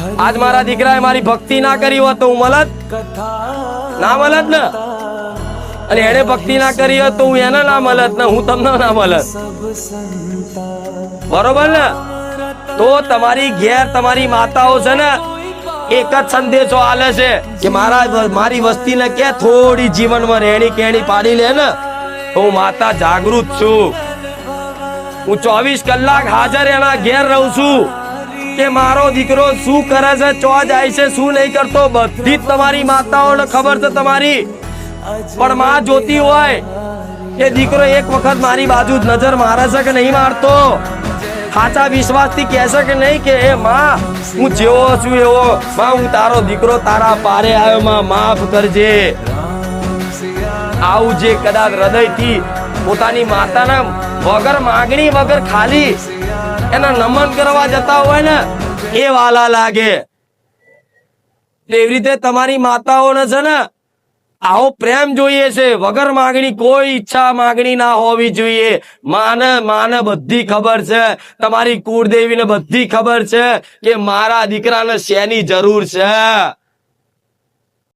આજ મારા દીકરાએ મારી ભક્તિ ના કરી હોત તો હું મળત ના મળત ને, અને એને ભક્તિ ના કરી હોત તો હું એને ના મળત ને, હું તમને ના મળત, બરોબર ને? તો તમારી ઘેર તમારી માતાઓ છે ને એક જ સંદેશો આલે છે કે મારી વસ્તીને કે થોડી જીવનમાં રેણી કેણી પાડી લે ને, તો હું માતા જાગૃત છું, હું 24 કલાક હાજર એના ઘેર રહું છું કે મારો દીકરો શું કરે છે, ચો જાય છે, શું નહીં કરતો, બધી જ તમારી માતાઓને ખબર છે તમારી. પણ માં જોતી હોય કે દીકરો એક વખત મારી બાજુ નજર મારે છે કે નહીં મારતો, સાચા વિશ્વાસથી કહેશે કે નહીં કે એ માં હું જેવો છું એવો, માં હું તારો દીકરો તારા પારે આવ્યો, માં માફ કરજે. આવું જે કદાચ હૃદયથી પોતાની માતાના વગર માંગણી વગર ખાલી એના નમન કરવા જતા હોય ને એ વાલા લાગે. એવી રીતે તમારી માતાઓને છે ને આવો પ્રેમ જોઈએ છે, વગર માંગણી કોઈ ઈચ્છા માંગણી ના હોવી જોઈએ. માને બધી ખબર છે, તમારી કુળદેવીને બધી ખબર છે કે મારા દીકરાને શેની જરૂર છે.